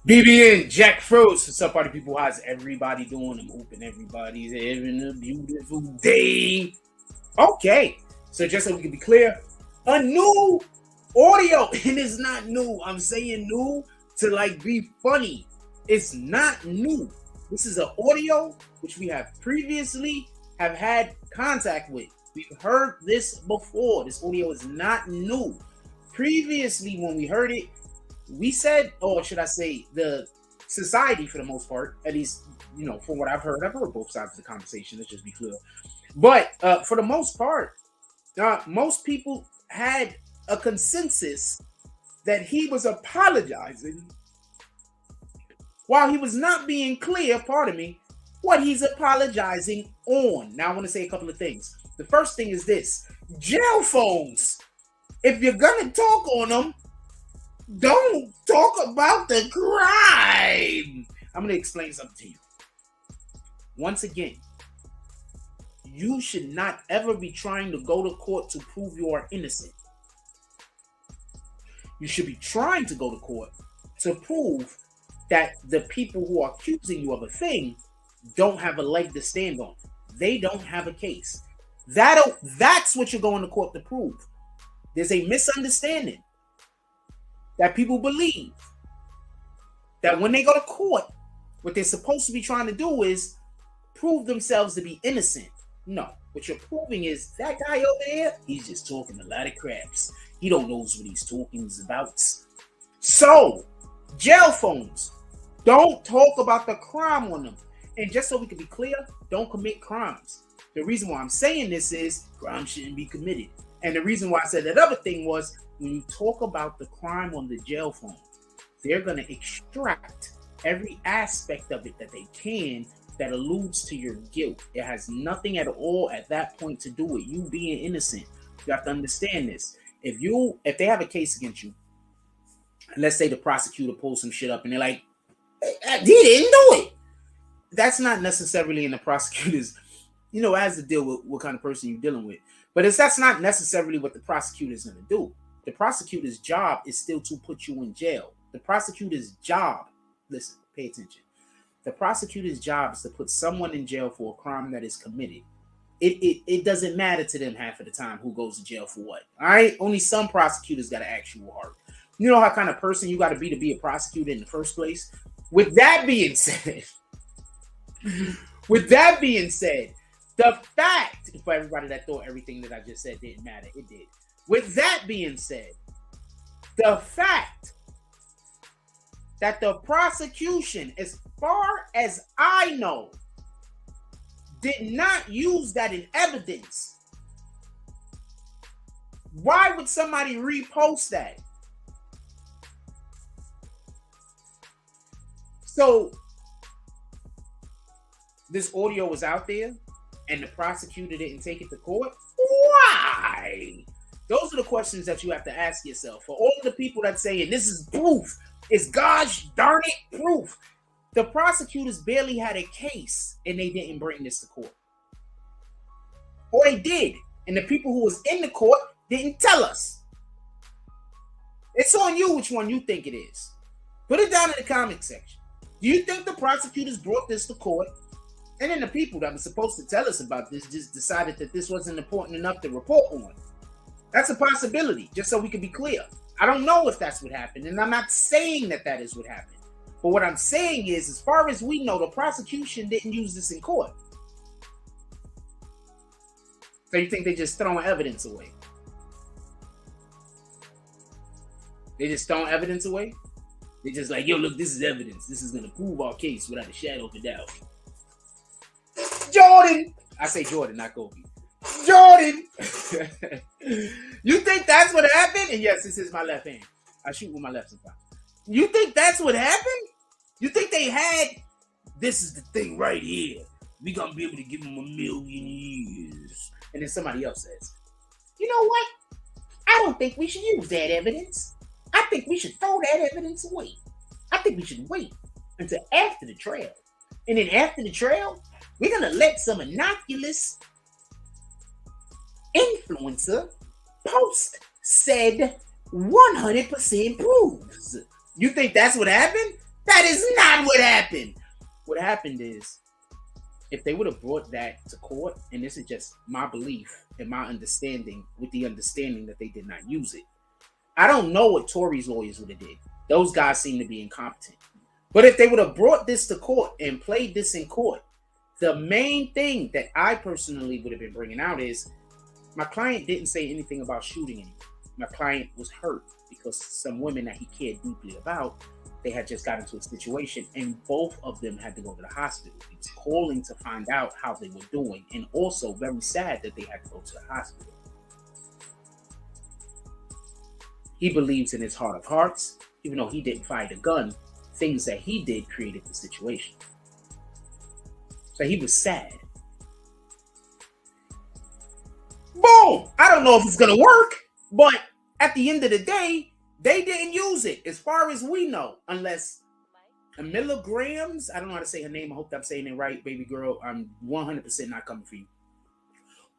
BBN, Jack Frost. What's up, party people? How's everybody doing? I'm hoping everybody's having a beautiful day. Okay, so just so we can be clear, a new audio, and it's not new. I'm saying new to like be funny. It's not new. This is an audio which we have previously have had contact with. We've heard this before. This audio is not new. Previously, when we heard it, we said, or should I say, the society, for the most part, at least, you know, from what I've heard both sides of the conversation. Let's just be clear. But for the most part, most people had a consensus that he was apologizing while he was not being clear, pardon me, what he's apologizing on. Now, I want to say a couple of things. The first thing is this: jail phones. If you're gonna talk on them, don't talk about the crime. I'm going to explain something to you. Once again, you should not ever be trying to go to court to prove you are innocent. You should be trying to go to court to prove that the people who are accusing you of a thing don't have a leg to stand on. They don't have a case. That's what you're going to court to prove. There's a misunderstanding that people believe that when they go to court, what they're supposed to be trying to do is prove themselves to be innocent. No, what you're proving is that guy over there, he's just talking a lot of craps. He don't know what he's talking about. So, jail phones, don't talk about the crime on them. And just so we can be clear, don't commit crimes. The reason why I'm saying this is crime shouldn't be committed. And the reason why I said that other thing was, when you talk about the crime on the jail phone, they're going to extract every aspect of it that they can that alludes to your guilt. It has nothing at all at that point to do with you being innocent. You have to understand this. If they have a case against you, and let's say the prosecutor pulls some shit up and they're like, he didn't do it. That's not necessarily in the prosecutor's, it has to deal with what kind of person you're dealing with. But that's not necessarily what the prosecutor is going to do. The prosecutor's job is still to put you in jail. The prosecutor's job, listen, pay attention. The prosecutor's job is to put someone in jail for a crime that is committed. It doesn't matter to them half of the time who goes to jail for what. All right? Only some prosecutors got an actual heart. You know how kind of person you got to be a prosecutor in the first place? With that being said, the fact, for everybody that thought everything that I just said didn't matter, it did. With that being said, the fact that the prosecution, as far as I know, did not use that in evidence, why would somebody repost that? So, this audio was out there, and the prosecutor didn't take it to court? Why? Those are the questions that you have to ask yourself. For all of the people that saying this is proof, it's gosh darn it proof. The prosecutors barely had a case and they didn't bring this to court. Or they did, and the people who was in the court didn't tell us. It's on you which one you think it is. Put it down in the comment section. Do you think the prosecutors brought this to court? And then the people that were supposed to tell us about this just decided that this wasn't important enough to report on. That's a possibility, just so we can be clear. I don't know if that's what happened, and I'm not saying that is what happened. But what I'm saying is, as far as we know, the prosecution didn't use this in court. So you think they're just throwing evidence away? They just throwing evidence away? They're just like, yo, look, this is evidence. This is going to prove our case without a shadow of a doubt. Jordan! I say Jordan, not Kobe. Jordan! You think that's what happened? And yes, this is my left hand. I shoot with my left sometimes. You think that's what happened? You think they had, this is the thing right here. We gonna be able to give them 1,000,000 years. And then somebody else says, you know what? I don't think we should use that evidence. I think we should throw that evidence away. I think we should wait until after the trial. And then after the trial, we're gonna let some innocuous influencer post said 100% proves. You think that's what happened? That is not what happened. What happened is, if they would have brought that to court, and this is just my belief and my understanding, with the understanding that they did not use it, I don't know what Torey's lawyers would have did. Those guys seem to be incompetent. But if they would have brought this to court and played this in court, the main thing that I personally would have been bringing out is, my client didn't say anything about shooting anyone. My client was hurt because some women that he cared deeply about, they had just got into a situation, and both of them had to go to the hospital. He was calling to find out how they were doing, and also very sad that they had to go to the hospital. He believes in his heart of hearts, even though he didn't fire the gun, things that he did created the situation. So he was sad. Boom! I don't know if it's going to work, but at the end of the day, they didn't use it, as far as we know, unless milligrams. I don't know how to say her name. I hope I'm saying it right, baby girl. I'm 100% not coming for you.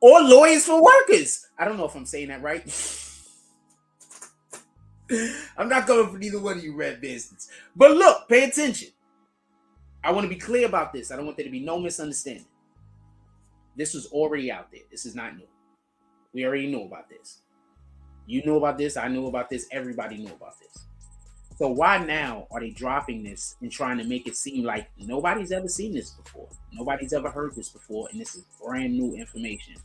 Or lawyers for workers. I don't know if I'm saying that right. I'm not coming for neither one of you red business. But look, pay attention. I want to be clear about this. I don't want there to be no misunderstanding. This was already out there. This is not new. We already knew about this. You knew about this. I knew about this. Everybody knew about this. So why now are they dropping this and trying to make it seem like nobody's ever seen this before? Nobody's ever heard this before, and this is brand new information.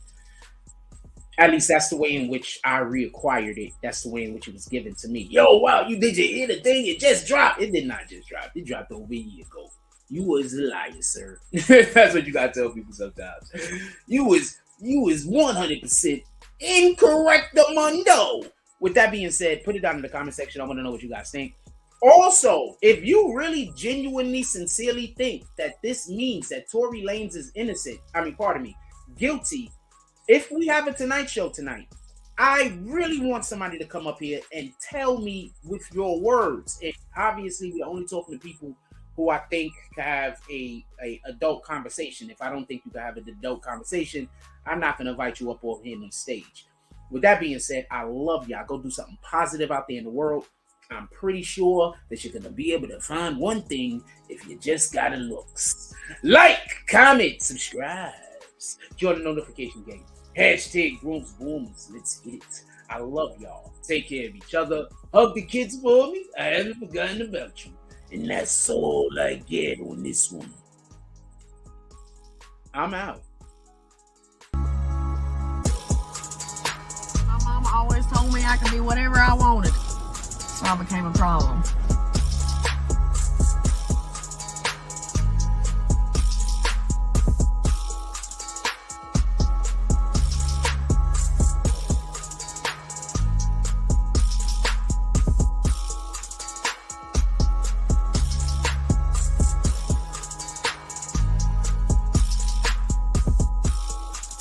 At least that's the way in which I reacquired it. That's the way in which it was given to me. Yo, wow, you did hear the thing? It just dropped. It did not just drop. It dropped over a year ago. You was a liar, sir. That's what you gotta tell people sometimes. You was 100% incorrect, mundo. With that being said, put it down in the comment section. I want to know what you guys think. Also, if you really genuinely, sincerely think that this means that Torey Lanez is guilty, if we have a Tonight Show tonight, I really want somebody to come up here and tell me with your words. And obviously, we're only talking to people who I think can have a adult conversation. If I don't think you can have an adult conversation, I'm not going to invite you up over here on stage. With that being said, I love y'all. Go do something positive out there in the world. I'm pretty sure that you're going to be able to find one thing if you just got the looks. Like, comment, subscribe, join the notification game. Hashtag Brooms Booms. Let's get it. I love y'all. Take care of each other. Hug the kids for me. I haven't forgotten about you. And that's all I get on this one. I'm out. My mama always told me I could be whatever I wanted. So I became a problem.